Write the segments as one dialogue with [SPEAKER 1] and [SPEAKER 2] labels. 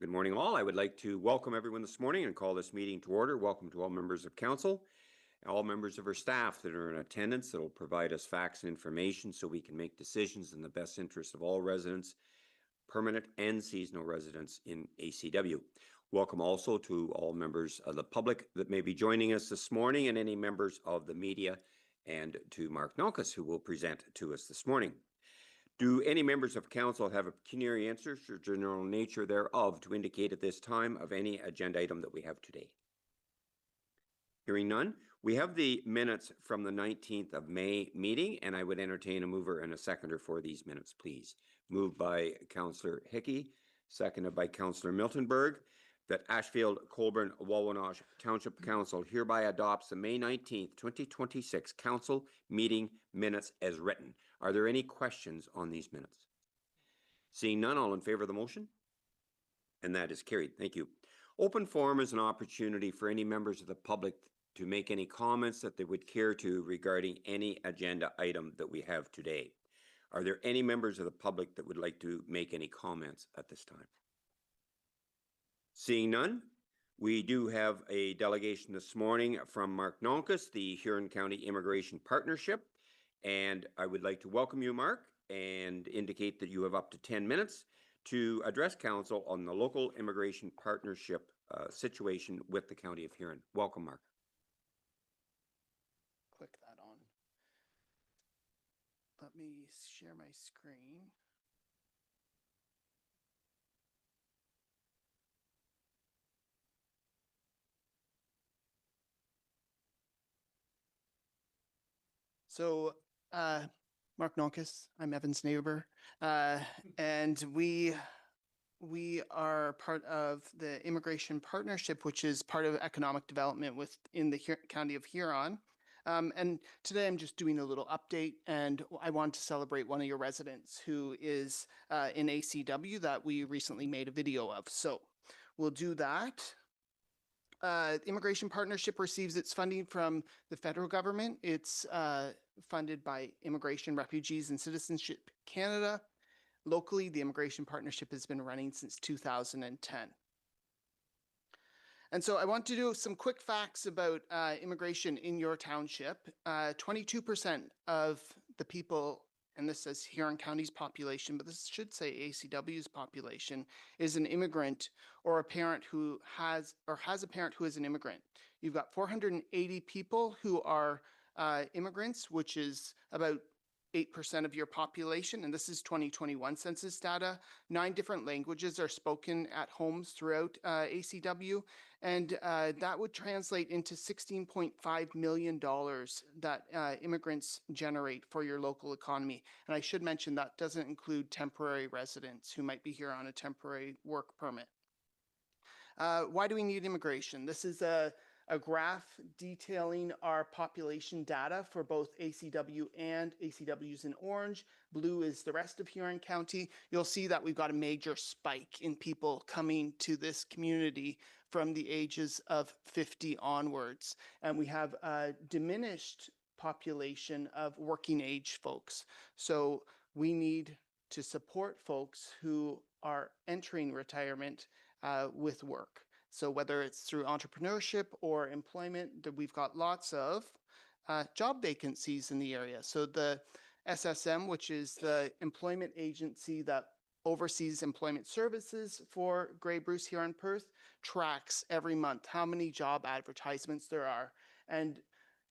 [SPEAKER 1] Good morning, all. I would like to welcome everyone this morning and call this meeting to order. Welcome to all members of council, and all members of our staff that are in attendance that will provide us facts and information so we can make decisions in the best interest of all residents, permanent and seasonal residents in ACW. Welcome also to all members of the public that may be joining us this morning and any members of the media, and to Mark Nalkus, who will present to us this morning. Do any members of council have a pecuniary interest or general nature thereof to indicate at this time of any agenda item that we have today? Hearing none, we have the minutes from the 19th of May meeting, and I would entertain a mover and a seconder for these minutes, please. Moved by Councillor Hickey, seconded by Councillor Miltenberg, that Ashfield-Colborne-Wawanosh Township Council hereby adopts the May 19th, 2026 council meeting minutes as written. Are there any questions on these minutes? Seeing none, all in favor of the motion? And that is carried. Thank you. Open forum is an opportunity for any members of the public to make any comments that they would care to regarding any agenda item that we have today. Are there any members of the public that would like to make any comments at this time? Seeing none, we do have a delegation this morning from Mark Nalkus, the Huron County Immigration Partnership, and I would like to welcome you, Mark, and indicate that you have up to 10 minutes to address council on the local immigration partnership situation with the County of Huron. Welcome, Mark.
[SPEAKER 2] Click that on. Let me share my screen. So, Mark Nalkus, I'm Evan's neighbor, and we are part of the Immigration Partnership, which is part of economic development within the County of Huron. And today I'm just doing a little update, and I want to celebrate one of your residents who is in ACW that we recently made a video of. So we'll do that. Immigration Partnership receives its funding from the federal government. It's funded by Immigration, Refugees and Citizenship Canada. Locally, the Immigration Partnership has been running since 2010. And so I want to do some quick facts about immigration in your township. 22% of the people, and this says Huron County's population, but this should say ACW's population, is an immigrant or a parent who has a parent who is an immigrant. You've got 480 people who are immigrants, which is about 8% of your population, and this is 2021 census data. 9 different languages are spoken at homes throughout ACW, and that would translate into $16.5 million that immigrants generate for your local economy. And I should mention that doesn't include temporary residents who might be here on a temporary work permit. Why do we need immigration? This is a graph detailing our population data for both ACW and ACW's in orange. Blue is the rest of Huron County. You'll see that we've got a major spike in people coming to this community from the ages of 50 onwards. And we have a diminished population of working age folks. So we need to support folks who are entering retirement with work. So whether it's through entrepreneurship or employment, we've got lots of job vacancies in the area. So the SSM, which is the employment agency that oversees employment services for Grey Bruce here on Perth, tracks every month how many job advertisements there are. And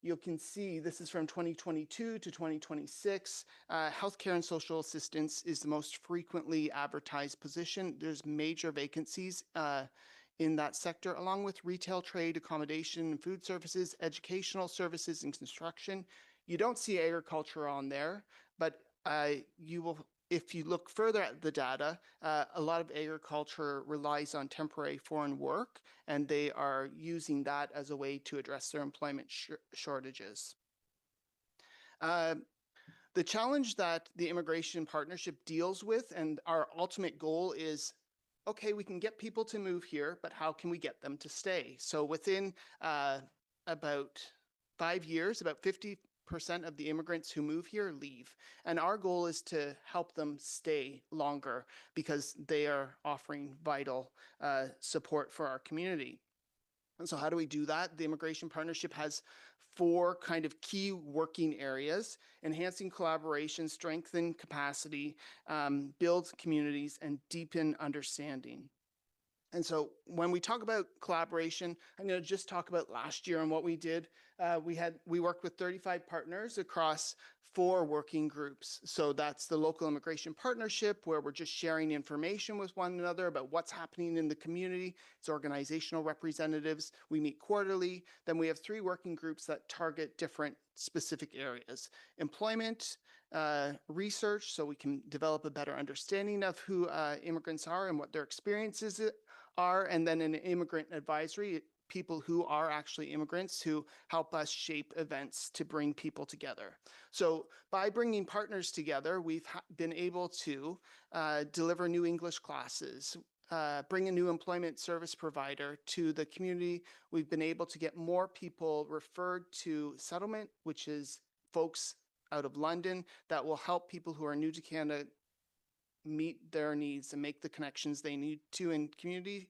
[SPEAKER 2] you can see this is from 2022 to 2026. Healthcare and social assistance is the most frequently advertised position. There's major vacancies in that sector, along with retail, trade, accommodation, food services, educational services, and construction. You don't see agriculture on there, but you will, if you look further at the data, a lot of agriculture relies on temporary foreign work, and they are using that as a way to address their employment shortages. The challenge that the Immigration Partnership deals with, and our ultimate goal is, okay, we can get people to move here, but how can we get them to stay? So within about 5 years, about 50% 20% of the immigrants who move here leave. And our goal is to help them stay longer because they are offering vital support for our community. And so how do we do that? The Immigration Partnership has 4 kind of key working areas: enhancing collaboration, strengthen capacity, build communities, and deepen understanding. And so when we talk about collaboration, I'm going to just talk about last year and what we did. We worked with 35 partners across 4 working groups. So that's the Local Immigration Partnership, where we're just sharing information with one another about what's happening in the community. It's organizational representatives. We meet quarterly. Then we have 3 working groups that target different specific areas: employment, research, so we can develop a better understanding of who immigrants are and what their experiences are, and then an immigrant advisory, people who are actually immigrants who help us shape events to bring people together. So by bringing partners together, we've been able to deliver new English classes, bring a new employment service provider to the community. We've been able to get more people referred to settlement, which is folks out of London that will help people who are new to Canada meet their needs and make the connections they need to in community.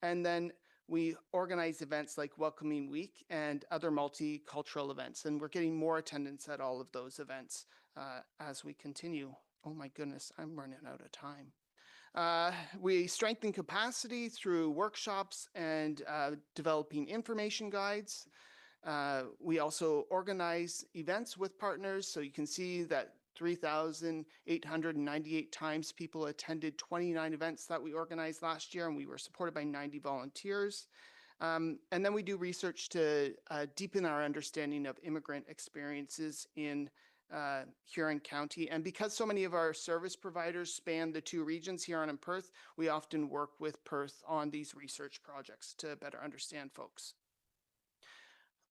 [SPEAKER 2] And then we organize events like Welcoming Week and other multicultural events, and we're getting more attendance at all of those events as we continue. Oh my goodness, I'm running out of time. We strengthen capacity through workshops and developing information guides. We also organize events with partners, so you can see that 3,898 times people attended 29 events that we organized last year, and we were supported by 90 volunteers. And then we do research to deepen our understanding of immigrant experiences in Huron County. And because so many of our service providers span the 2 regions, Huron and Perth, we often work with Perth on these research projects to better understand folks.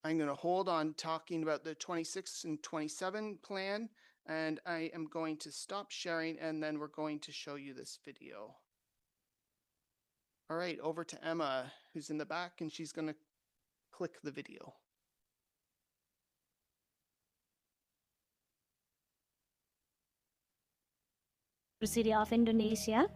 [SPEAKER 2] I'm going to hold on talking about the 26 and 27 plan, and I am going to stop sharing, and then we're going to show you this video. All right, over to Emma, who's in the back, and she's going to click the video.
[SPEAKER 3] University of Indonesia.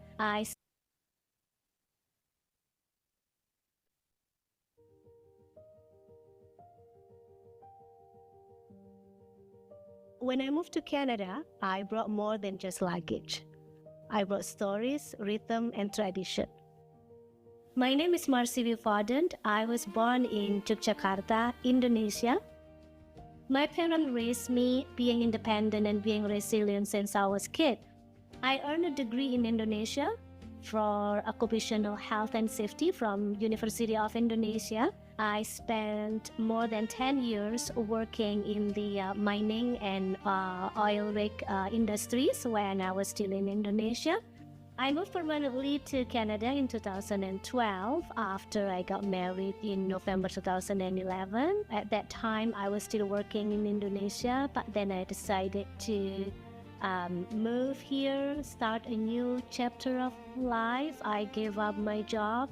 [SPEAKER 3] When I moved to Canada, I brought more than just luggage. I brought stories, rhythm, and tradition. My name is Marcy Fordent. I was born in Yogyakarta, Indonesia. My parents raised me being independent and being resilient since I was a kid. I earned a degree in Indonesia for occupational health and safety from University of Indonesia. I spent more than 10 years working in the mining and oil rig industries when I was still in Indonesia. I moved permanently to Canada in 2012 after I got married in November 2011. At that time, I was still working in Indonesia, but then I decided to move here, start a new chapter of life. I gave up my job.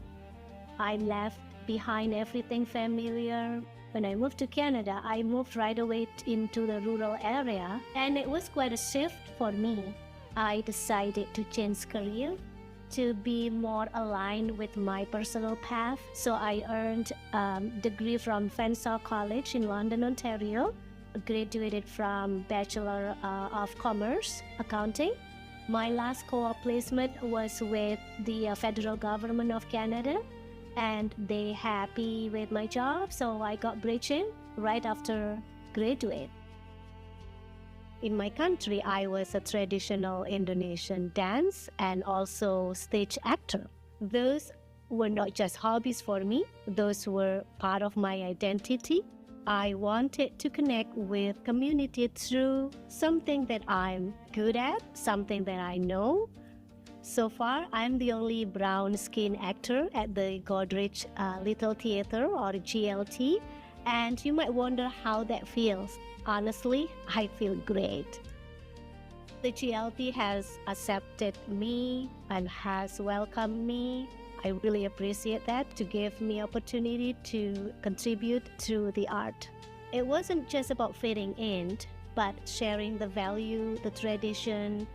[SPEAKER 3] I left behind everything familiar. When I moved to Canada, I moved right away into the rural area, and it was quite a shift for me. I decided to change career to be more aligned with my personal path. So I earned a degree from Fanshawe College in London, Ontario. Graduated from Bachelor of Commerce Accounting. My last co-op placement was with the federal government of Canada, and they happy with my job, so I got bridging right after graduate. In my country, I was a traditional Indonesian dance and also stage actor. Those were not just hobbies for me, those were part of my identity. I wanted to connect with community through something that I'm good at, something that I know. So far, I'm the only brown skin actor at the Godrich Little Theatre or GLT, and you might wonder how that feels. Honestly, I feel great. The GLT has accepted me and has welcomed me. I really appreciate that, to give me opportunity to contribute through the art. It wasn't just about fitting in, but sharing the value, the tradition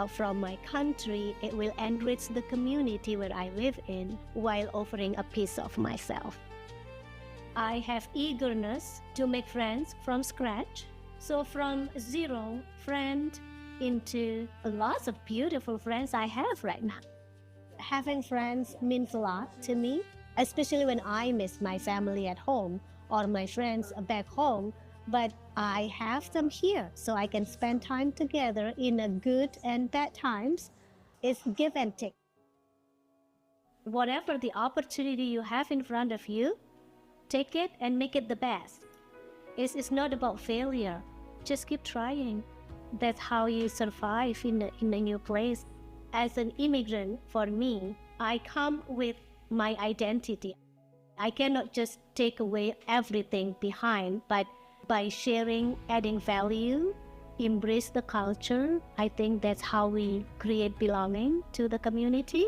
[SPEAKER 3] from my country. It will enrich the community where I live in while offering a piece of myself. I have eagerness to make friends from scratch. So from zero friend into lots of beautiful friends I have right now. Having friends means a lot to me, especially when I miss my family at home or my friends back home. But I have them here so I can spend time together in a good and bad times. It's give and take. Whatever the opportunity you have in front of you, take it and make it the best. It's not about failure. Just keep trying. That's how you survive in a new place. As an immigrant, for me, I come with my identity. I cannot just take away everything behind, but by sharing, adding value, embrace the culture, I think that's how we create belonging to the community.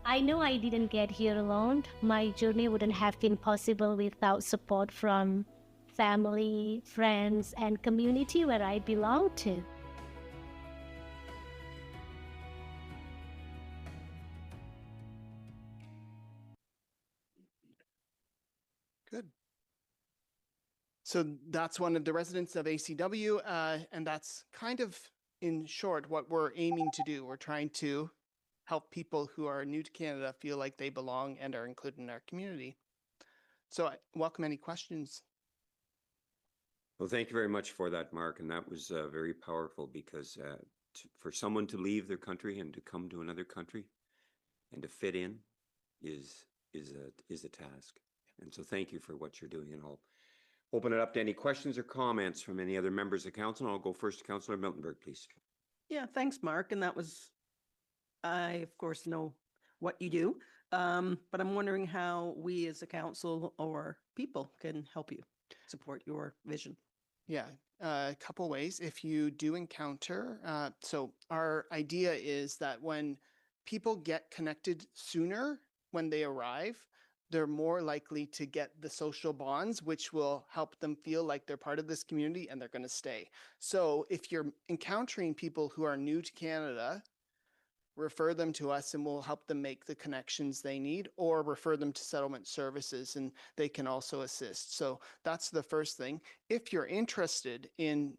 [SPEAKER 3] I know I didn't get here alone. My journey wouldn't have been possible without support from family, friends, and community where I belong to.
[SPEAKER 2] Good. So that's one of the residents of ACW, and that's kind of, in short, what we're aiming to do. We're trying to help people who are new to Canada feel like they belong and are included in our community. So I welcome any questions.
[SPEAKER 1] Well, thank you very much for that, Mark. And that was very powerful because for someone to leave their country and to come to another country and to fit in is a task. And so thank you for what you're doing. And I'll open it up to any questions or comments from any other members of council. And I'll go first to Councillor Miltenberg, please.
[SPEAKER 4] Yeah, thanks, Mark. And that was, I of course know what you do, but I'm wondering how we as a council or people can help you support your vision.
[SPEAKER 2] Yeah, a couple ways. If you do encounter, so our idea is that when people get connected sooner when they arrive, they're more likely to get the social bonds, which will help them feel like they're part of this community and they're going to stay. So if you're encountering people who are new to Canada, refer them to us and we'll help them make the connections they need, or refer them to settlement services and they can also assist. So that's the first thing. If you're interested in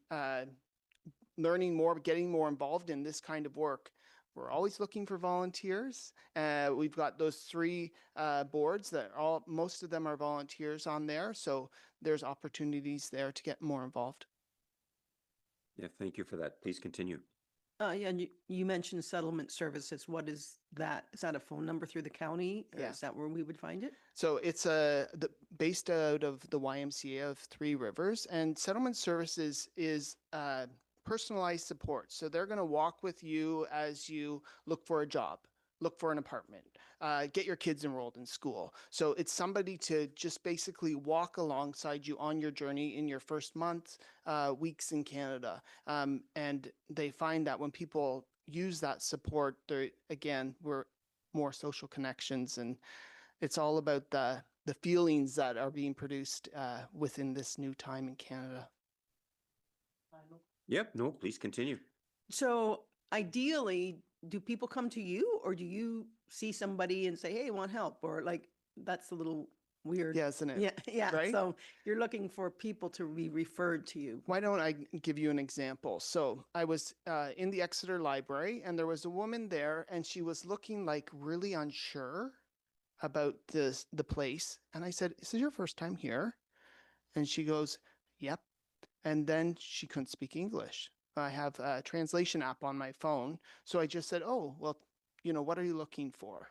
[SPEAKER 2] learning more, getting more involved in this kind of work, we're always looking for volunteers. We've got those 3 boards that most of them are volunteers on there. So there's opportunities there to get more involved.
[SPEAKER 1] Yeah, thank you for that. Please continue.
[SPEAKER 4] Yeah, and you mentioned settlement services. What is that? Is that a phone number through the county? Or
[SPEAKER 2] Yeah.
[SPEAKER 4] Is that where we would find it?
[SPEAKER 2] So it's based out of the YMCA of 3 Rivers, and settlement services is personalized support. So they're going to walk with you as you look for a job, look for an apartment, get your kids enrolled in school. So it's somebody to just basically walk alongside you on your journey in your first month, weeks in Canada. And they find that when people use that support, we're more social connections, and it's all about the feelings that are being produced within this new time in Canada.
[SPEAKER 1] Yep, no, please continue.
[SPEAKER 4] So ideally, do people come to you or do you see somebody and say, hey, want help? Or like, that's a little weird.
[SPEAKER 2] Yeah, isn't it?
[SPEAKER 4] Yeah, yeah.
[SPEAKER 2] Right?
[SPEAKER 4] So you're looking for people to be referred to you.
[SPEAKER 2] Why don't I give you an example? So I was in the Exeter Library, and there was a woman there, and she was looking like really unsure about the place. And I said, is this your first time here? And she goes, yep. And then she couldn't speak English. I have a translation app on my phone. So I just said, oh, well, what are you looking for?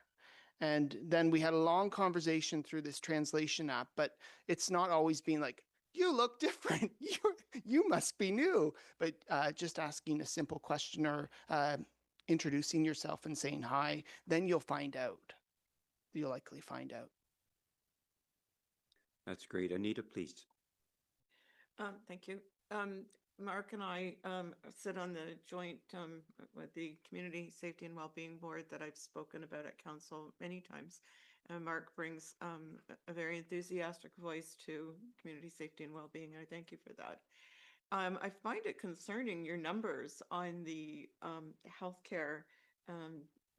[SPEAKER 2] And then we had a long conversation through this translation app, but it's not always being like, you look different. You must be new. But just asking a simple question or introducing yourself and saying hi, then you'll find out. You'll likely find out.
[SPEAKER 1] That's great. Anita, please.
[SPEAKER 5] Thank you. Mark and I sit on the joint with the Community Safety and Wellbeing Board that I've spoken about at council many times. Mark brings a very enthusiastic voice to community safety and well-being. I thank you for that. I find it concerning your numbers on the healthcare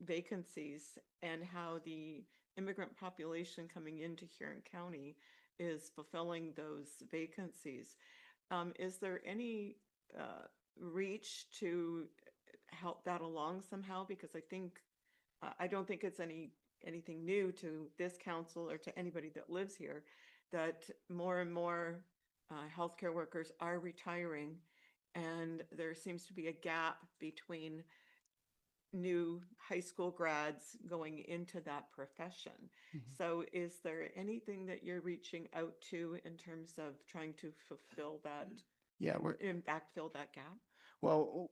[SPEAKER 5] vacancies and how the immigrant population coming into Huron County is fulfilling those vacancies. Is there any reach to help that along somehow? Because I think I don't think it's anything new to this council or to anybody that lives here that more and more healthcare workers are retiring, and there seems to be a gap between new high school grads going into that profession. So is there anything that you're reaching out to in terms of trying to fulfill that,
[SPEAKER 2] Yeah,
[SPEAKER 5] backfill that gap?
[SPEAKER 2] well,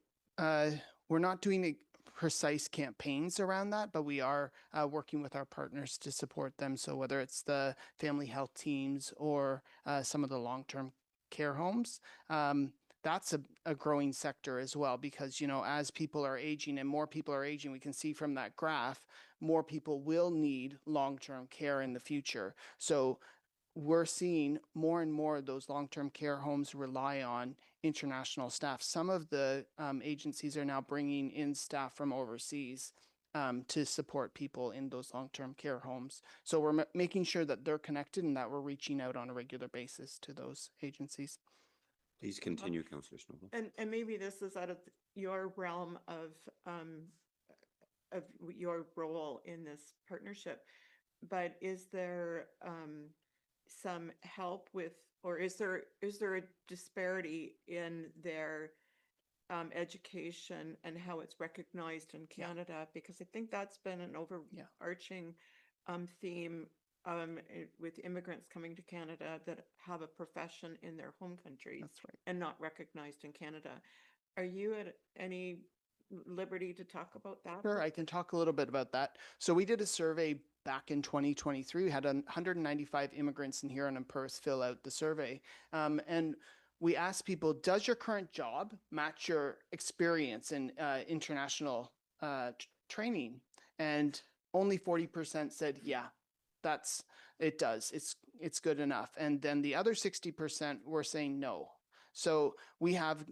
[SPEAKER 2] we're not doing precise campaigns around that, but we are working with our partners to support them. So whether it's the family health teams or some of the long-term care homes, that's a growing sector as well, because, you know, as people are aging and more people are aging, we can see from that graph, more people will need long-term care in the future. So we're seeing more and more of those long-term care homes rely on international staff. Some of the agencies are now bringing in staff from overseas to support people in those long-term care homes. So we're making sure that they're connected and that we're reaching out on a regular basis to those agencies.
[SPEAKER 1] Please continue, Councillor Snowball.
[SPEAKER 5] And maybe this is out of your realm of your role in this partnership, but is there some help with, or is there a disparity in their education and how it's recognized in Canada? Because I think that's been an overarching theme with immigrants coming to Canada that have a profession in their home countries.
[SPEAKER 2] That's right.
[SPEAKER 5] And not recognized in Canada. Are you at any liberty to talk about that?
[SPEAKER 2] Sure, I can talk a little bit about that. So we did a survey back in 2023. We had 195 immigrants in Huron and Perth fill out the survey. And we asked people, does your current job match your experience in international training? And only 40% said, yeah, it does. It's good enough. And then the other 60% were saying no. So we have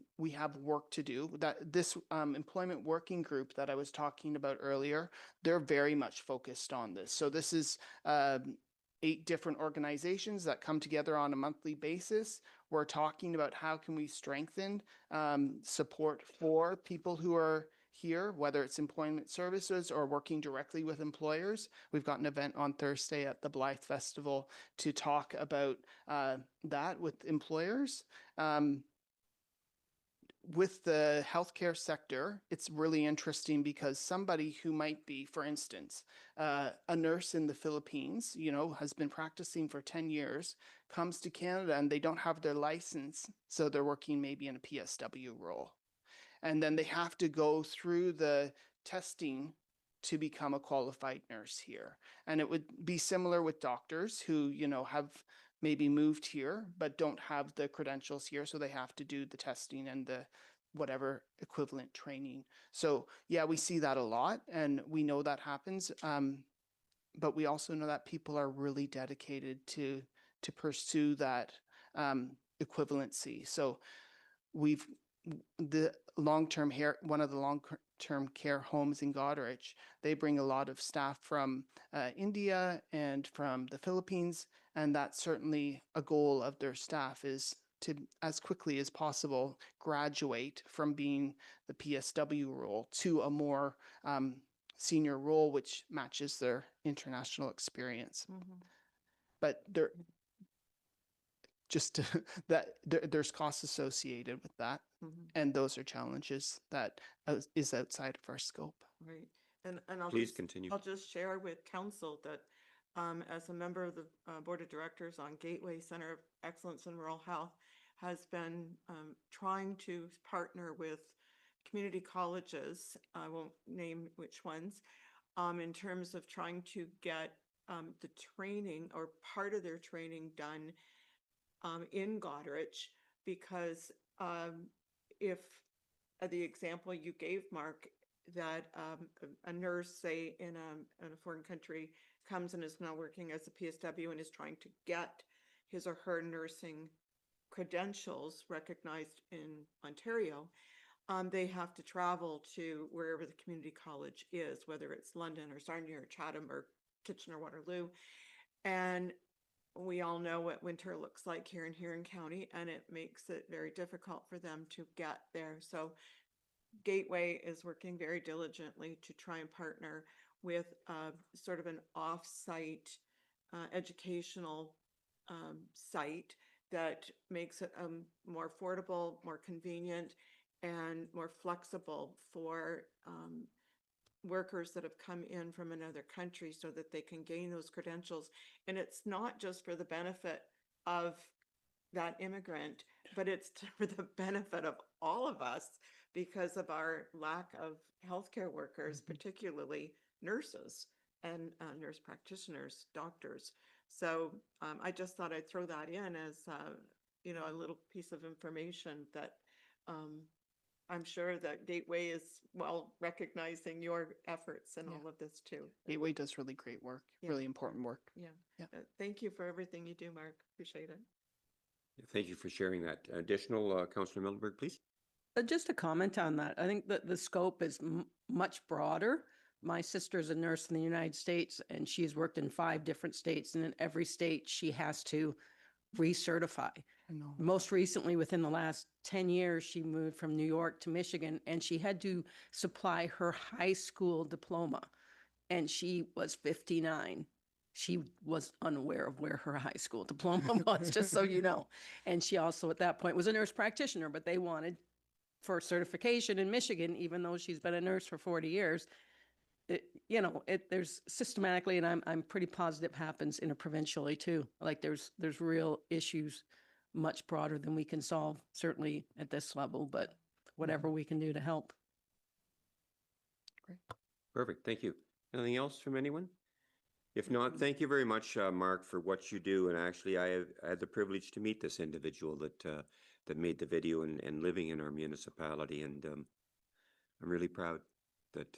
[SPEAKER 2] work to do. That this employment working group that I was talking about earlier, they're very much focused on this. So this is 8 different organizations that come together on a monthly basis. We're talking about how can we strengthen support for people who are here, whether it's employment services or working directly with employers. We've got an event on Thursday at the Blythe Festival to talk about that with employers. With the healthcare sector, it's really interesting because somebody who might be, for instance, a nurse in the Philippines, you know, has been practicing for 10 years, comes to Canada and they don't have their license. So they're working maybe in a PSW role. And then they have to go through the testing to become a qualified nurse here. And it would be similar with doctors who, you know, have maybe moved here, but don't have the credentials here. So they have to do the testing and the whatever equivalent training. So yeah, we see that a lot and we know that happens. But we also know that people are really dedicated to pursue that equivalency. So the long-term one of the long-term care homes in Goderich, they bring a lot of staff from India and from the Philippines, and that's certainly a goal of their staff, is to, as quickly as possible, graduate from being the PSW role to a more senior role, which matches their international experience. But there's costs associated with that. And those are challenges that is outside of our scope.
[SPEAKER 5] Right. And I'll
[SPEAKER 1] Please continue.
[SPEAKER 5] I'll just share with council that as a member of the board of directors on Gateway Center of Excellence in Rural Health, has been trying to partner with community colleges, I won't name which ones, in terms of trying to get the training or part of their training done in Goderich, because if the example you gave, Mark, that a nurse, say in a foreign country, comes and is now working as a PSW and is trying to get his or her nursing credentials recognized in Ontario, they have to travel to wherever the community college is, whether it's London or Sarnia or Chatham or Kitchener-Waterloo. And we all know what winter looks like here in Huron County, and it makes it very difficult for them to get there. So Gateway is working very diligently to try and partner with sort of an off-site educational site that makes it more affordable, more convenient, and more flexible for workers that have come in from another country so that they can gain those credentials. And it's not just for the benefit of that immigrant, but it's for the benefit of all of us because of our lack of healthcare workers, particularly nurses and nurse practitioners, doctors. So I just thought I'd throw that in as a little piece of information that I'm sure that Gateway is well recognizing your efforts and all of this too.
[SPEAKER 2] Gateway does really great work,
[SPEAKER 5] Yeah.
[SPEAKER 2] really important work.
[SPEAKER 5] Yeah.
[SPEAKER 2] Yeah.
[SPEAKER 5] Thank you for everything you do, Mark. Appreciate it.
[SPEAKER 1] Thank you for sharing that. Additional, Councillor Mildenberg, please.
[SPEAKER 4] Just a comment on that. I think that the scope is much broader. My sister's a nurse in the United States, and she's worked in 5 different states, and in every state she has to recertify.
[SPEAKER 2] I know.
[SPEAKER 4] Most recently, within the last 10 years, she moved from New York to Michigan, and she had to supply her high school diploma, and she was 59. She was unaware of where her high school diploma was, just so you know. And she also, at that point, was a nurse practitioner, but they wanted for certification in Michigan, even though she's been a nurse for 40 years. There's systematically, and I'm pretty positive happens interprovincially too. Like there's real issues much broader than we can solve, certainly at this level, but whatever we can do to help.
[SPEAKER 1] Perfect. Thank you. Anything else from anyone? If not, thank you very much, Mark, for what you do. And actually, I had the privilege to meet this individual that made the video and living in our municipality. And I'm really proud that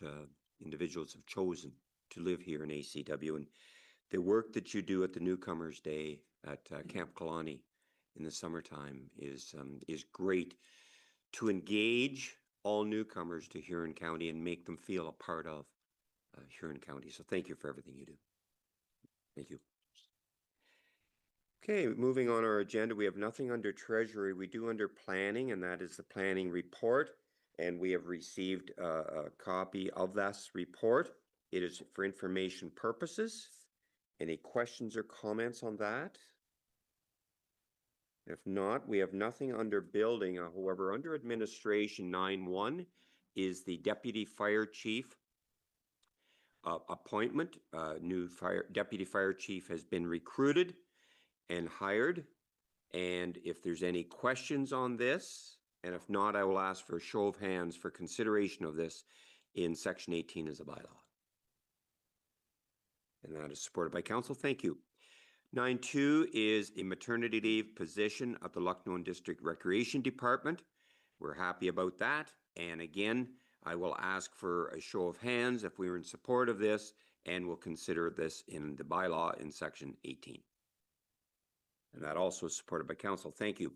[SPEAKER 1] individuals have chosen to live here in ACW. And the work that you do at the Newcomers Day at Camp Kalani in the summertime is great to engage all newcomers to Huron County and make them feel a part of Huron County. So thank you for everything you do. Thank you. Okay, moving on our agenda, we have nothing under Treasury. We do under Planning, and that is the Planning Report. And we have received a copy of this report. It is for information purposes. Any questions or comments on that? If not, we have nothing under Building. However, under Administration 9.1 is the Deputy Fire Chief appointment. New Deputy Fire Chief has been recruited and hired. And if there's any questions on this, and if not, I will ask for a show of hands for consideration of this in Section 18 as a bylaw. And that is supported by Council. Thank you. 9.2 is a maternity leave position at the Lucknow District Recreation Department. We're happy about that. And again, I will ask for a show of hands if we are in support of this, and we'll consider this in the bylaw in Section 18. And that also is supported by Council. Thank you.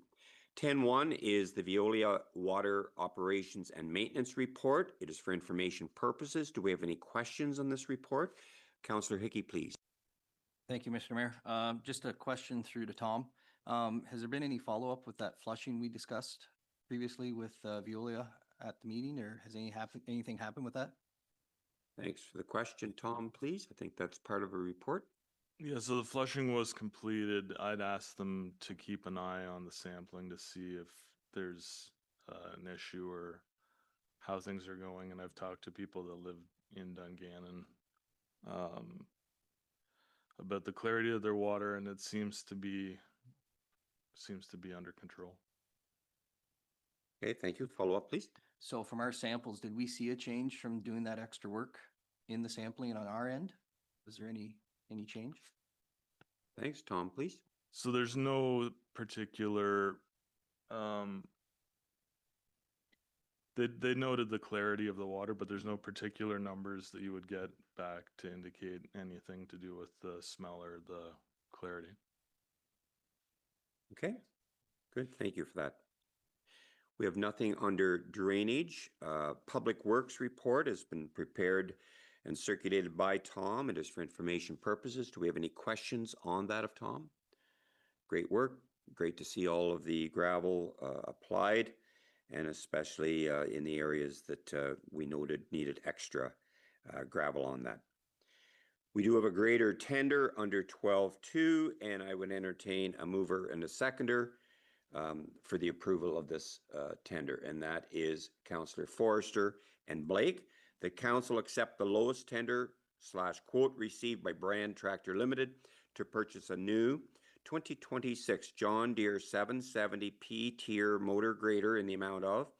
[SPEAKER 1] 10.1 is the Veolia Water Operations and Maintenance Report. It is for information purposes. Do we have any questions on this report? Councillor Hickey, please.
[SPEAKER 6] Thank you, Mr. Mayor. Just a question through to Tom. Has there been any follow-up with that flushing we discussed previously with Veolia at the meeting, or has anything happened with that?
[SPEAKER 1] Thanks for the question, Tom, please. I think that's part of a report.
[SPEAKER 7] Yeah, so the flushing was completed. I'd asked them to keep an eye on the sampling to see if there's an issue or how things are going. And I've talked to people that live in Dungannon about the clarity of their water, and it seems to be under control.
[SPEAKER 1] Okay, thank you. Follow up, please.
[SPEAKER 6] So from our samples, did we see a change from doing that extra work in the sampling on our end? Was there any change?
[SPEAKER 1] Thanks, Tom, please.
[SPEAKER 7] So there's They noted the clarity of the water, but there's no particular numbers that you would get back to indicate anything to do with the smell or the clarity.
[SPEAKER 1] Okay, good. Thank you for that. We have nothing under drainage. Public Works report has been prepared and circulated by Tom. It is for information purposes. Do we have any questions on that of Tom? Great work. Great to see all of the gravel applied, and especially in the areas that we noted needed extra gravel on that. We do have a grader tender under 12.2, and I would entertain a mover and a seconder for the approval of this tender, and that is Councillor Forrester and Blake. The council accept the lowest tender / quote received by Brand Tractor Limited to purchase a new 2026 John Deere 770 P tier motor grader in the amount of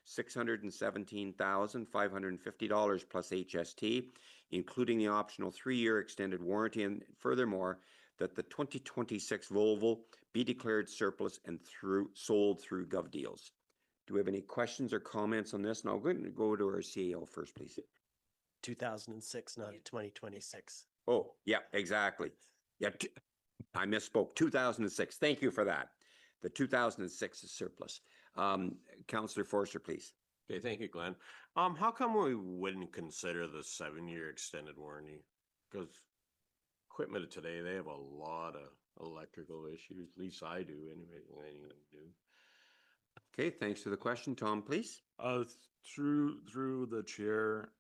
[SPEAKER 1] $617,550 plus HST, including the optional 3-year extended warranty, and furthermore, that the 2026 Volvo be declared surplus and sold through GovDeals. Do we have any questions or comments on this? And I'll go to our CEO first, please.
[SPEAKER 8] 2006, not 2026.
[SPEAKER 1] Oh, yeah, exactly. Yeah, I misspoke. 2006. Thank you for that. The 2006 is surplus. Councillor Forster, please.
[SPEAKER 9] Okay, thank you, Glenn. How come we wouldn't consider the 7-year extended warranty? Because equipment of today, they have a lot of electrical issues. At least I do, anyway. Anyone do.
[SPEAKER 1] Okay, thanks for the question. Tom, please.
[SPEAKER 7] Through the chair,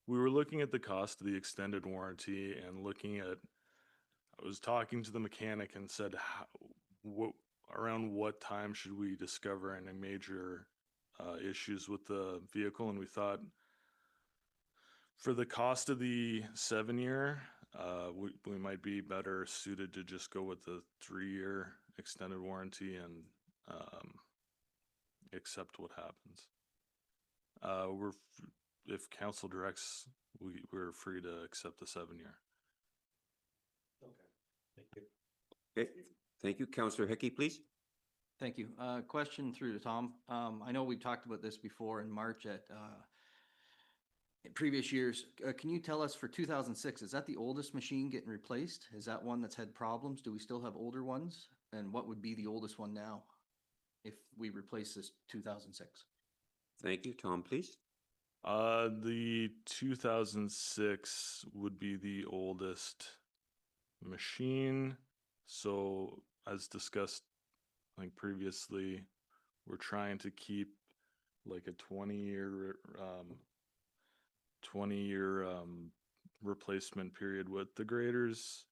[SPEAKER 7] we were looking at the cost of the extended warranty and looking at. I was talking to the mechanic and said, around what time should we discover any major issues with the vehicle? And we thought for the cost of the 7-year, we might be better suited to just go with the 3-year extended warranty and accept what happens. If council directs, we're free to accept the 7-year.
[SPEAKER 8] Okay, thank you.
[SPEAKER 1] Okay, thank you. Councillor Hickey, please.
[SPEAKER 6] Thank you. Question through to Tom. I know we've talked about this before in March at in previous years. Can you tell us for 2006, is that the oldest machine getting replaced? Is that one that's had problems? Do we still have older ones? And what would be the oldest one now if we replace this 2006?
[SPEAKER 1] Thank you. Tom, please.
[SPEAKER 7] The 2006 would be the oldest machine. So as discussed, I think previously, we're trying to keep like a 20-year replacement period with the graders,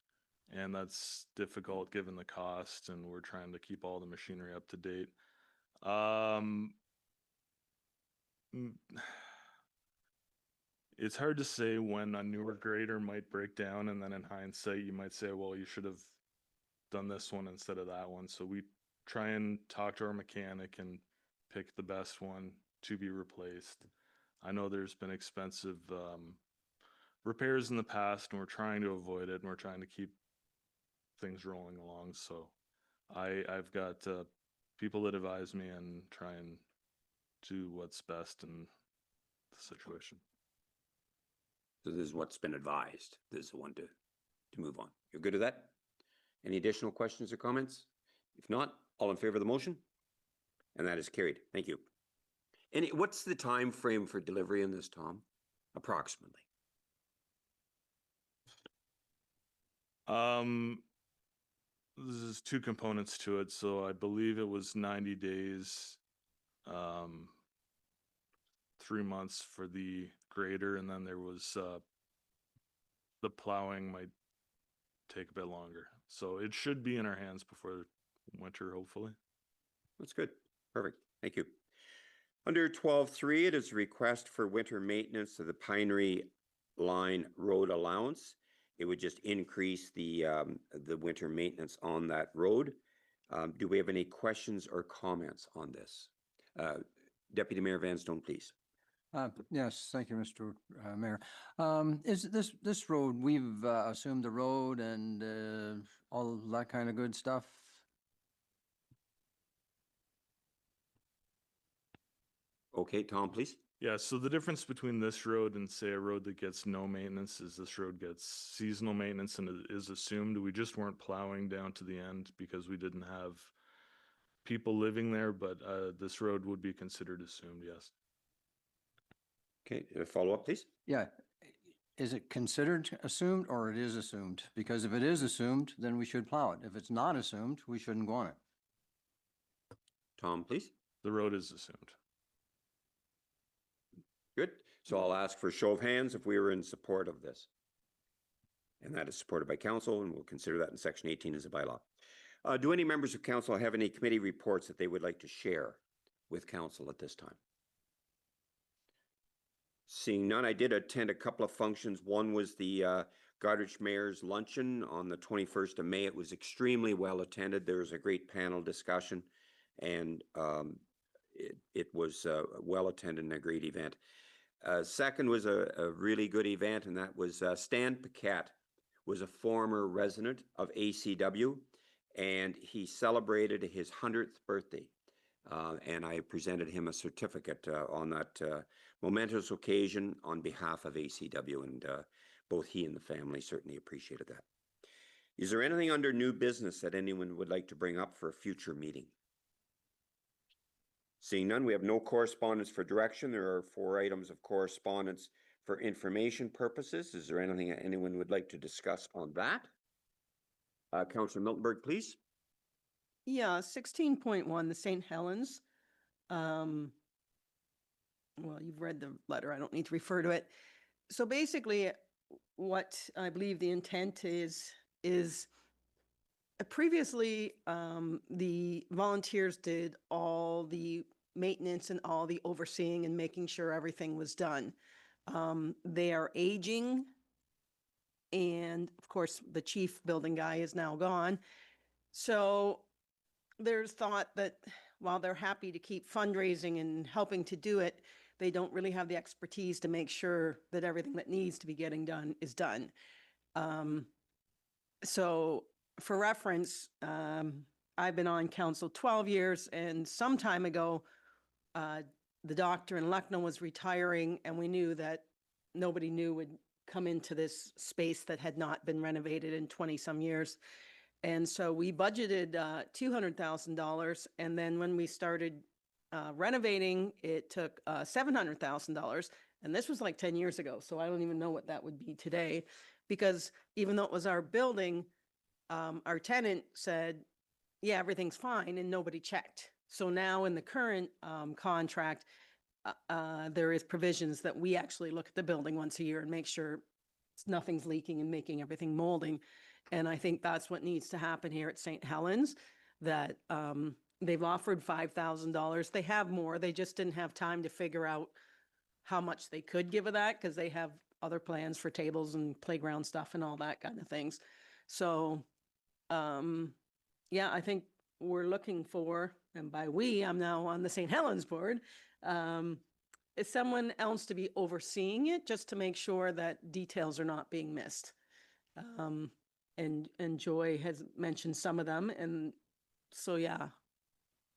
[SPEAKER 7] and that's difficult given the cost, and we're trying to keep all the machinery up to date. It's hard to say when a newer grader might break down, and then in hindsight, you might say, well, you should have done this one instead of that one. So we try and talk to our mechanic and pick the best one to be replaced. I know there's been expensive repairs in the past, and we're trying to avoid it, and we're trying to keep things rolling along. So I've got people that advise me and try and do what's best in the situation.
[SPEAKER 1] So this is what's been advised. This is the one to move on. You're good with that? Any additional questions or comments? If not, all in favor of the motion? And that is carried. Thank you. And what's the time frame for delivery in this, Tom? Approximately.
[SPEAKER 7] This is 2 components to it. So I believe it was 90 days, 3 months for the grader, and then there was the plowing might take a bit longer. So it should be in our hands before winter, hopefully.
[SPEAKER 1] That's good. Perfect. Thank you. Under 12.3, it is a request for winter maintenance of the Pinery Line Road allowance. It would just increase the winter maintenance on that road. Do we have any questions or comments on this? Deputy Mayor Vanstone, please.
[SPEAKER 10] Yes, thank you, Mr. Mayor. Is this road, we've assumed the road and all that kind of good stuff?
[SPEAKER 1] Okay, Tom, please.
[SPEAKER 7] Yeah, so the difference between this road and say a road that gets no maintenance is this road gets seasonal maintenance and it is assumed. We just weren't plowing down to the end because we didn't have people living there, but this road would be considered assumed, yes.
[SPEAKER 1] Okay, a follow-up, please.
[SPEAKER 10] Yeah. Is it considered assumed or it is assumed? Because if it is assumed, then we should plow it. If it's not assumed, we shouldn't go on it.
[SPEAKER 1] Tom, please.
[SPEAKER 7] The road is assumed.
[SPEAKER 1] Good. So I'll ask for a show of hands if we were in support of this. And that is supported by council, and we'll consider that in section 18 as a bylaw. Do any members of council have any committee reports that they would like to share with council at this time? Seeing none, I did attend a couple of functions. One was the Goderich Mayor's Luncheon on the 21st of May. It was extremely well attended. There was a great panel discussion, and it was well attended and a great event. Second was a really good event, and that was Stan Paquette was a former resident of ACW, and he celebrated his 100th birthday. And I presented him a certificate on that momentous occasion on behalf of ACW, and both he and the family certainly appreciated that. Is there anything under new business that anyone would like to bring up for a future meeting? Seeing none, we have no correspondence for direction. There are 4 items of correspondence for information purposes. Is there anything that anyone would like to discuss on that? Councillor Miltenberg, please.
[SPEAKER 4] Yeah, 16.1, the St. Helens. Well, you've read the letter. I don't need to refer to it. So basically, what I believe the intent is previously, the volunteers did all the maintenance and all the overseeing and making sure everything was done. They are aging, and of course, the chief building guy is now gone. So there's thought that while they're happy to keep fundraising and helping to do it, they don't really have the expertise to make sure that everything that needs to be getting done is done. So for reference, I've been on council 12 years, and some time ago, the doctor in Lucknow was retiring, and we knew that nobody new would come into this space that had not been renovated in 20 some years. And so we budgeted $200,000. And then when we started renovating, it took $700,000. And this was like 10 years ago. So I don't even know what that would be today, because even though it was our building, our tenant said, yeah, everything's fine, and nobody checked. So now in the current contract, there is provisions that we actually look at the building once a year and make sure nothing's leaking and making everything molding. And I think that's what needs to happen here at St. Helens, that they've offered $5,000. They have more. They just didn't have time to figure out how much they could give of that, because they have other plans for tables and playground stuff and all that kind of things. So, yeah, I think we're looking for, and by we, I'm now on the St. Helens board, is someone else to be overseeing it, just to make sure that details are not being missed. And Joy has mentioned some of them. And so, yeah,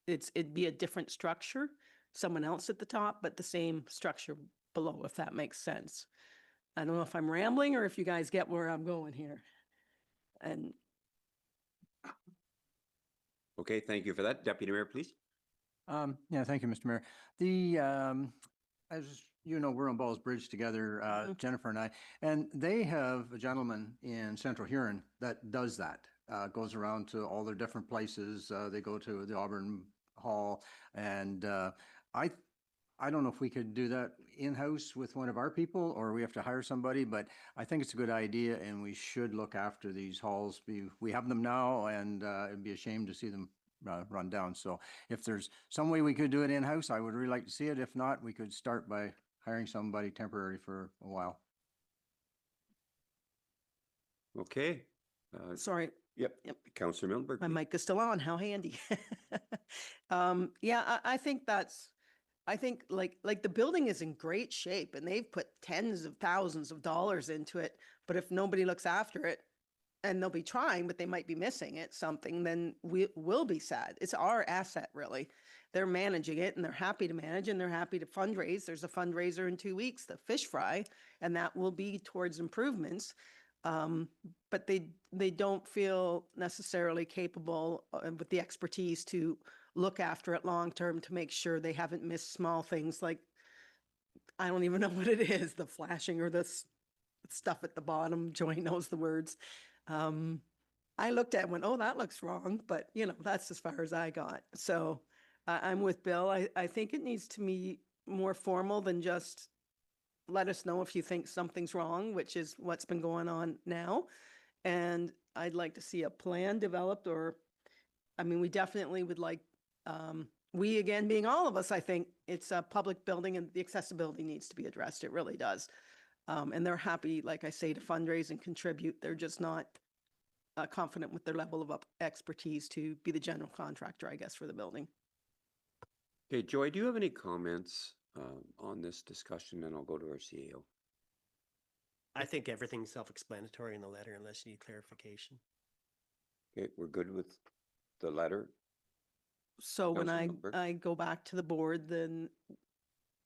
[SPEAKER 4] it'd be a different structure, someone else at the top, but the same structure below, if that makes sense. I don't know if I'm rambling or if you guys get where I'm going here. And
[SPEAKER 1] Okay, thank you for that. Deputy Mayor, please.
[SPEAKER 10] Yeah, thank you, Mr. Mayor. The, as you know, we're on Balls Bridge together, Jennifer and I, and they have a gentleman in Central Huron that does that, goes around to all their different places. They go to the Auburn Hall, and I don't know if we could do that in-house with one of our people, or we have to hire somebody, but I think it's a good idea, and we should look after these halls. We have them now, and it'd be a shame to see them run down. So if there's some way we could do it in-house, I would really like to see it. If not, we could start by hiring somebody temporary for a while.
[SPEAKER 1] Okay.
[SPEAKER 4] sorry,
[SPEAKER 1] Yep.
[SPEAKER 4] Yep.
[SPEAKER 1] Councillor Miltenberg.
[SPEAKER 4] my
[SPEAKER 1] please.
[SPEAKER 4] mic is still on. How handy. Yeah, I think like the building is in great shape, and they've put tens of thousands of dollars into it. But if nobody looks after it, and they'll be trying, but they might be missing it, something, then we'll be sad. It's our asset, really. They're managing it and they're happy to manage and they're happy to fundraise. There's a fundraiser in 2 weeks, the fish fry, and that will be towards improvements. But they don't feel necessarily capable with the expertise to look after it long-term to make sure they haven't missed small things like, I don't even know what it is, the flashing or the stuff at the bottom. Joy knows the words. I looked at it and went, oh, that looks wrong, but you know, that's as far as I got. So I'm with Bill. I think it needs to be more formal than just let us know if you think something's wrong, which is what's been going on now. And I'd like to see a plan developed, or, I mean, we definitely would like, we again, being all of us, I think it's a public building and the accessibility needs to be addressed. It really does. And they're happy, like I say, to fundraise and contribute. They're just not confident with their level of expertise to be the general contractor, I guess, for the building.
[SPEAKER 1] Okay, Joy, do you have any comments on this discussion? And I'll go to our CAO.
[SPEAKER 8] I think everything's self-explanatory in the letter unless you need clarification.
[SPEAKER 1] Okay, we're good with the letter.
[SPEAKER 4] So when
[SPEAKER 1] Councillor Miltenberg?
[SPEAKER 4] I go back to the board, then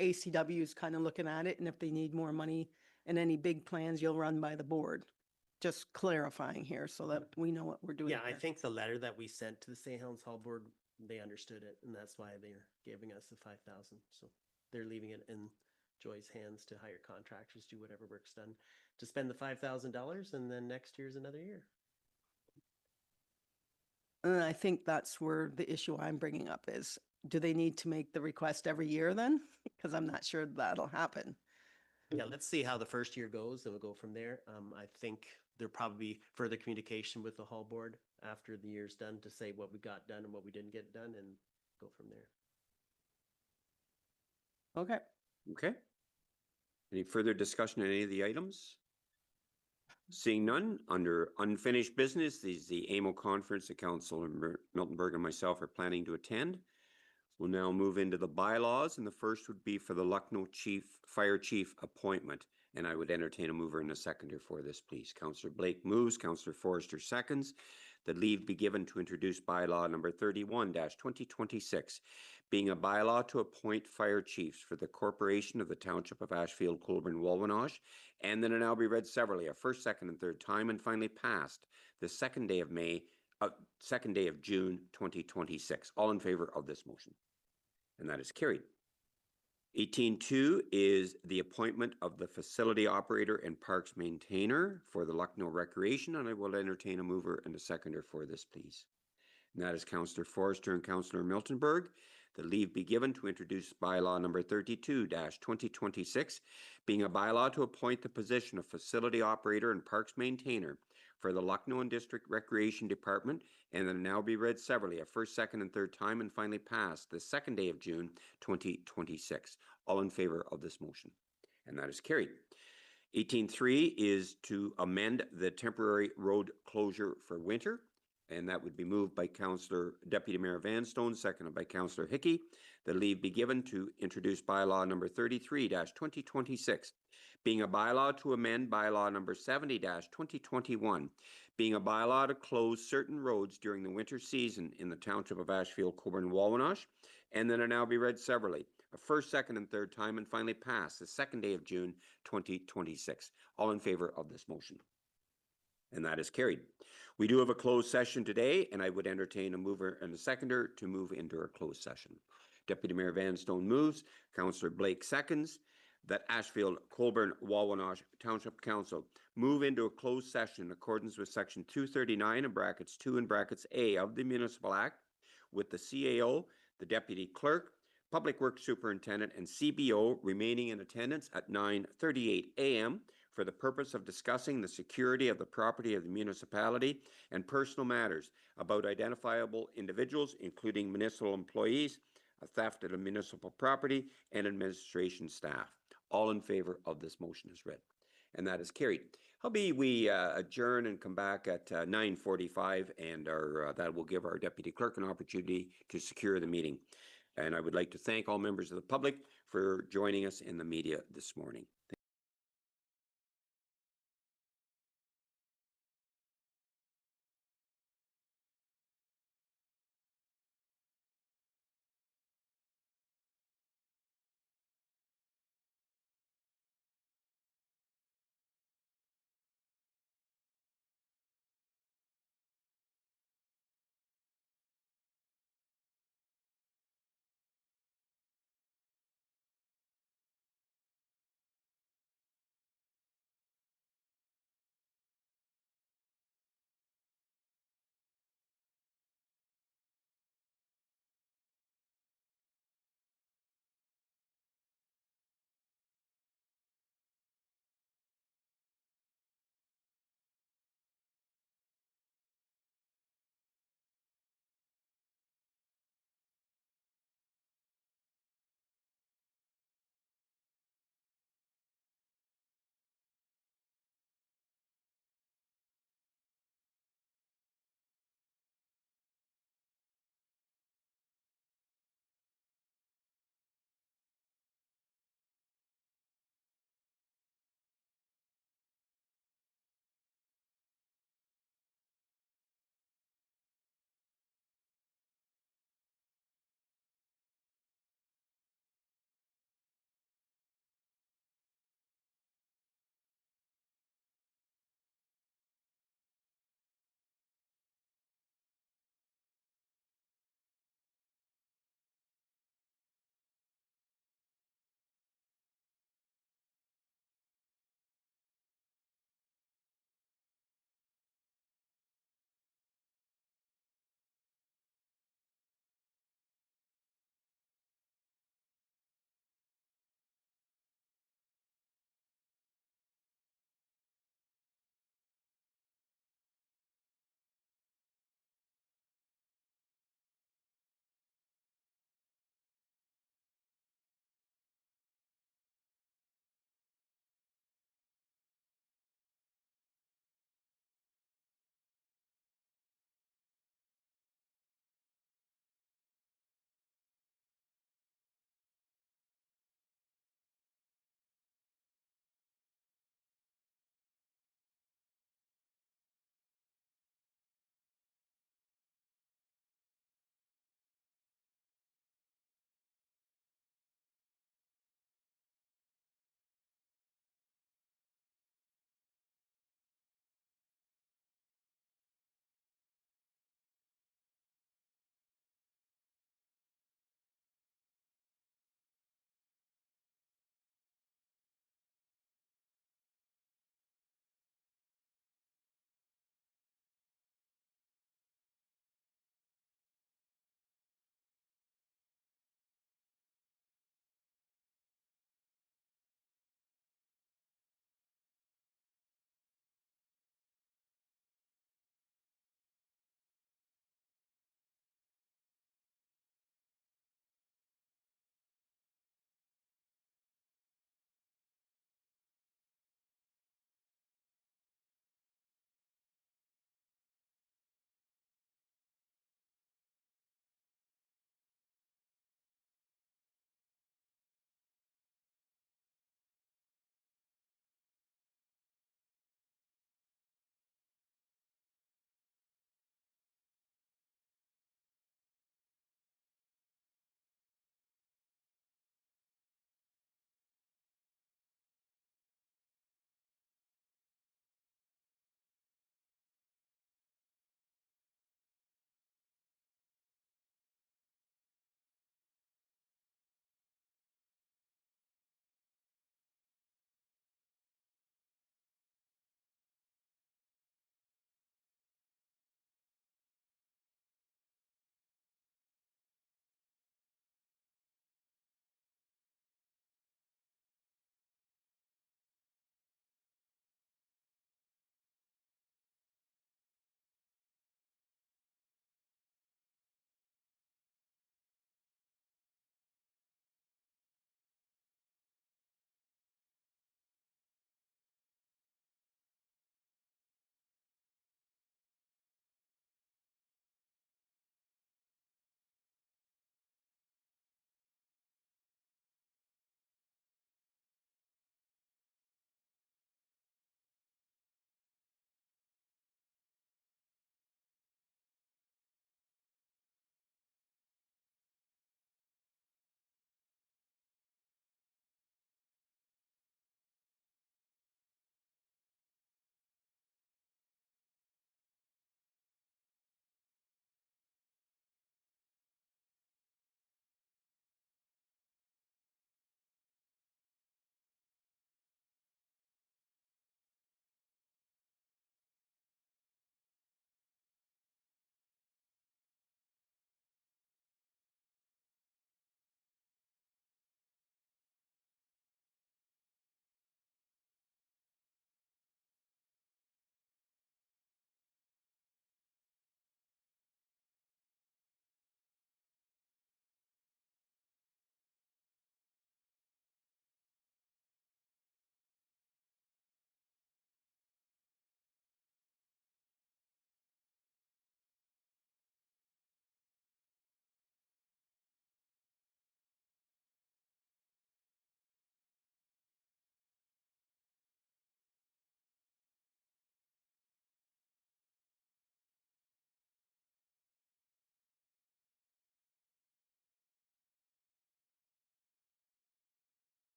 [SPEAKER 4] ACW is kind of looking at it, and if they need more money and any big plans, you'll run by the board. Just clarifying here so that we know what we're doing.
[SPEAKER 8] Yeah, I
[SPEAKER 4] here.
[SPEAKER 8] think the letter that we sent to the St. Helens Hall Board, they understood it, and that's why they're giving us the 5,000. So they're leaving it in Joy's hands to hire contractors, do whatever work's done, to spend the $5,000, and then next year's another year.
[SPEAKER 4] And I think that's where the issue I'm bringing up is, do they need to make the request every year then? Because I'm not sure that'll happen.
[SPEAKER 8] Yeah, let's see how the first year goes, and we'll go from there. I think there'll probably be further communication with the hall board after the year's done to say what we got done and what we didn't get done, and go from there.
[SPEAKER 4] Okay.
[SPEAKER 1] Okay. Any further discussion on any of the items? Seeing none, under unfinished business, the AMO conference that Councillor Miltenberg and myself are planning to attend. We'll now move into the bylaws, and the first would be for the Lucknow Fire Chief appointment. And I would entertain a mover and a seconder for this, please. Councillor Blake moves, Councillor Forrester seconds, that leave be given to introduce bylaw number 31-2026, being a bylaw to appoint fire chiefs for the corporation of the Township of Ashfield-Colborne-Wawanosh, and then it now be read severally, a first, second, and third time, and finally passed the second day of June 2026. All in favor of this motion? And that is carried. 18.2 is the appointment of the facility operator and parks maintainer for the Lucknow Recreation, and I will entertain a mover and a seconder for this, please. And that is Councillor Forrester and Councillor Miltenberg. The leave be given to introduce bylaw number 32-2026, being a bylaw to appoint the position of facility operator and parks maintainer for the Lucknow and District Recreation Department, and then now be read severally, a first, second, and third time, and finally passed the second day of June 2026. All in favor of this motion? And that is carried. 18.3 is to amend the temporary road closure for winter, and that would be moved by Deputy Mayor Vanstone, seconded by Councillor Hickey. The leave be given to introduce bylaw number 33-2026, being a bylaw to amend bylaw number 70-2021, being a bylaw to close certain roads during the winter season in the Township of Ashfield-Colborne-Wawanosh, and then it now be read severally, a first, second, and third time, and finally passed the second day of June 2026. All in favor of this motion? And that is carried. We do have a closed session today, and I would entertain a mover and a seconder to move into a closed session. Deputy Mayor Vanstone moves, Councillor Blake seconds, that Ashfield-Colborne-Wawanosh Township Council move into a closed session in accordance with Section 239 in brackets 2 and brackets A of the Municipal Act, with the CAO, the Deputy Clerk, Public Works Superintendent, and CBO remaining in attendance at 9:38 a.m. for the purpose of discussing the security of the property of the municipality and personal matters about identifiable individuals, including municipal employees, a theft of municipal property, and administration staff. All in favor of this motion is read, and that is carried. Howbeit we adjourn and come back at 9:45, and that will give our Deputy Clerk an opportunity to secure the meeting. And I would like to thank all members of the public for joining us in the media this morning.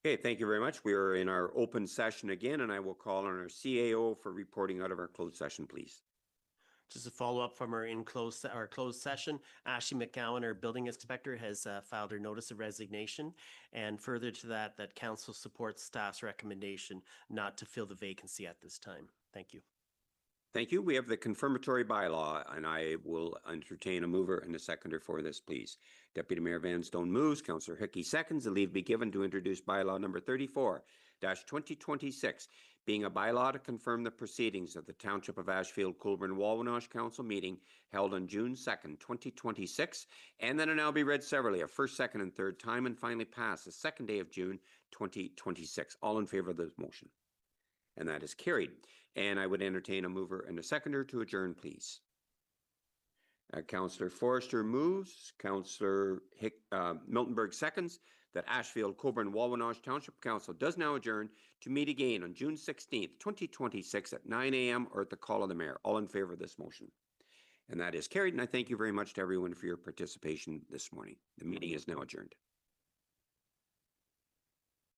[SPEAKER 1] Okay, thank you very much. We are in our open session again, and I will call on our CAO for reporting out of our closed session, please.
[SPEAKER 8] Just a follow-up from our closed session, Ashley McGowan, our building inspector, has filed her notice of resignation. And further to that, that council supports staff's recommendation not to fill the vacancy at this time. Thank you.
[SPEAKER 1] Thank you. We have the confirmatory bylaw, and I will entertain a mover and a seconder for this, please. Deputy Mayor Van Stone moves, Councillor Hickey seconds, the leave be given to introduce bylaw number 34-2026, being a bylaw to confirm the proceedings of the Township of Ashfield-Colborne-Wawanosh Council meeting held on June 2nd, 2026, and then it now be read severally a first, second, and third time, and finally pass the second day of June 2026. All in favor of the motion? And that is carried. And I would entertain a mover and a seconder to adjourn, please. Councillor Forrester moves, Councillor Miltenberg seconds, that Ashfield-Colborne-Wawanosh Township Council does now adjourn to meet again on June 16th, 2026 at 9 a.m. or at the call of the mayor. All in favor of this motion? And that is carried. And I thank you very much to everyone for your participation this morning. The meeting is now adjourned.